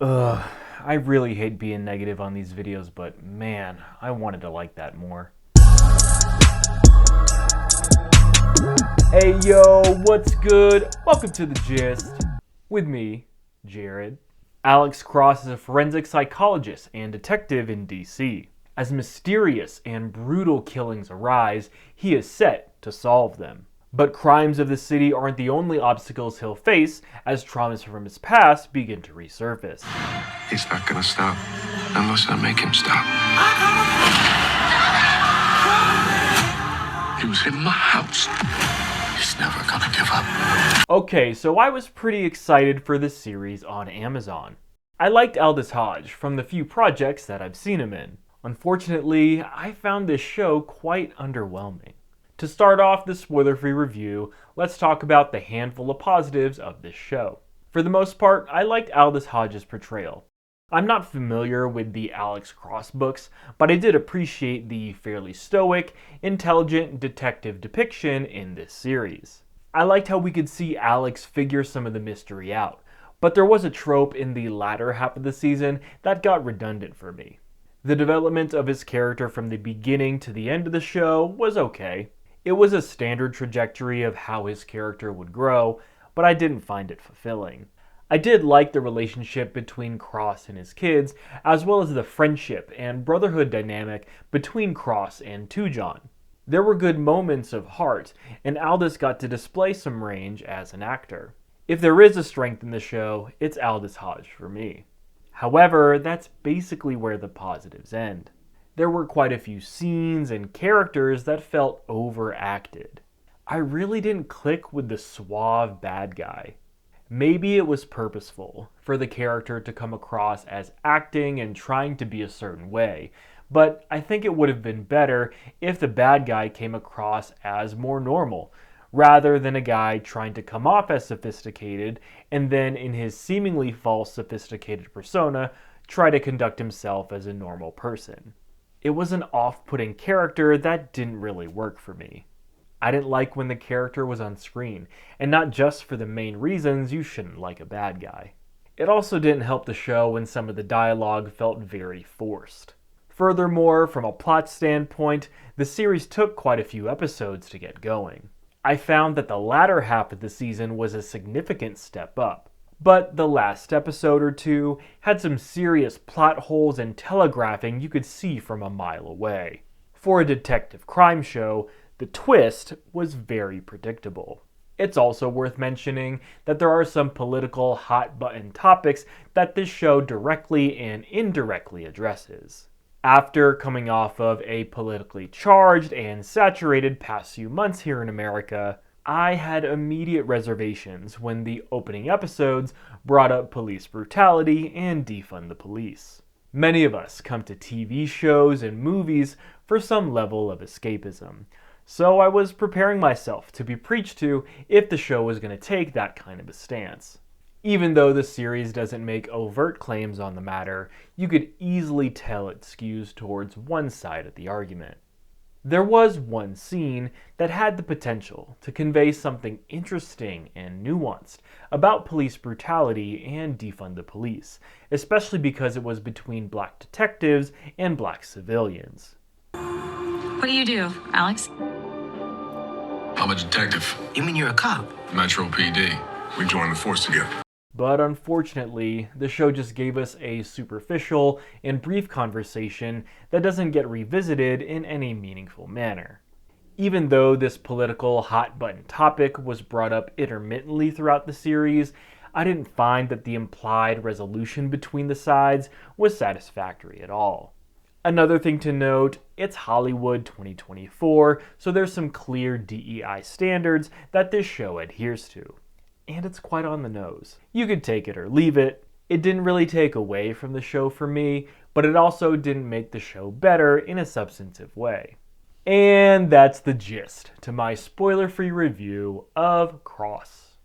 Ugh, I really hate being negative on these videos, but man, I wanted to like that more. Hey yo, what's good? Welcome to The Gist. With me, Jared. Alex Cross is a forensic psychologist and detective in DC. As mysterious and brutal killings arise, he is set to solve them. But crimes of the city aren't the only obstacles he'll face as traumas from his past begin to resurface. He's not gonna stop unless I make him stop. He was in my house. He's never gonna give up. Okay, so I was pretty excited for this series on Amazon. I liked Aldis Hodge from the few projects that I've seen him in. Unfortunately, I found this show quite underwhelming. To start off this spoiler-free review, let's talk about the handful of positives of this show. For the most part, I liked Aldis Hodge's portrayal. I'm not familiar with the Alex Cross books, but I did appreciate the fairly stoic, intelligent detective depiction in this series. I liked how we could see Alex figure some of the mystery out, but there was a trope in the latter half of the season that got redundant for me. The development of his character from the beginning to the end of the show was okay. It was a standard trajectory of how his character would grow, but I didn't find it fulfilling. I did like the relationship between Cross and his kids, as well as the friendship and brotherhood dynamic between Cross and Tujon. There were good moments of heart, and Aldis got to display some range as an actor. If there is a strength in the show, it's Aldis Hodge for me. However, that's basically where the positives end. There were quite a few scenes and characters that felt overacted. I really didn't click with the suave bad guy. Maybe it was purposeful for the character to come across as acting and trying to be a certain way, but I think it would have been better if the bad guy came across as more normal, rather than a guy trying to come off as sophisticated and then in his seemingly false sophisticated persona try to conduct himself as a normal person. It was an off-putting character that didn't really work for me. I didn't like when the character was on screen, and not just for the main reasons you shouldn't like a bad guy. It also didn't help the show when some of the dialogue felt very forced. Furthermore, from a plot standpoint, the series took quite a few episodes to get going. I found that the latter half of the season was a significant step up, but the last episode or two had some serious plot holes and telegraphing you could see from a mile away. For a detective crime show, the twist was very predictable. It's also worth mentioning that there are some political hot-button topics that this show directly and indirectly addresses. After coming off of a politically charged and saturated past few months here in America, I had immediate reservations when the opening episodes brought up police brutality and defund the police. Many of us come to TV shows and movies for some level of escapism, so I was preparing myself to be preached to if the show was going to take that kind of a stance. Even though the series doesn't make overt claims on the matter, you could easily tell it skews towards one side of the argument. There was one scene that had the potential to convey something interesting and nuanced about police brutality and defund the police, especially because it was between black detectives and black civilians. What do you do, Alex? I'm a detective. You mean you're a cop? Metro PD. We joined the force together. But unfortunately, the show just gave us a superficial and brief conversation that doesn't get revisited in any meaningful manner. Even though this political hot-button topic was brought up intermittently throughout the series, I didn't find that the implied resolution between the sides was satisfactory at all. Another thing to note, it's Hollywood 2024, so there's some clear DEI standards that this show adheres to. And it's quite on the nose. You could take it or leave it. It didn't really take away from the show for me, but it also didn't make the show better in a substantive way. And that's the gist to my spoiler-free review of Cross.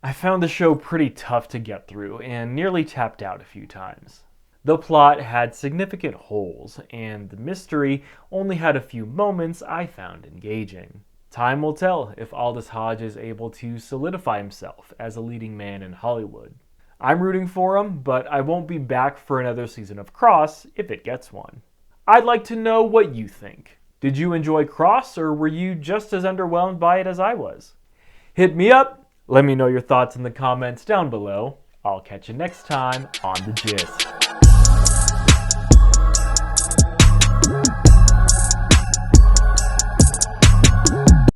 I found the show pretty tough to get through and nearly tapped out a few times. The plot had significant holes, and the mystery only had a few moments I found engaging. Time will tell if Aldis Hodge is able to solidify himself as a leading man in Hollywood. I'm rooting for him, but I won't be back for another season of Cross if it gets one. I'd like to know what you think. Did you enjoy Cross, or were you just as underwhelmed by it as I was? Hit me up. Let me know your thoughts in the comments down below. I'll catch you next time on The Gist.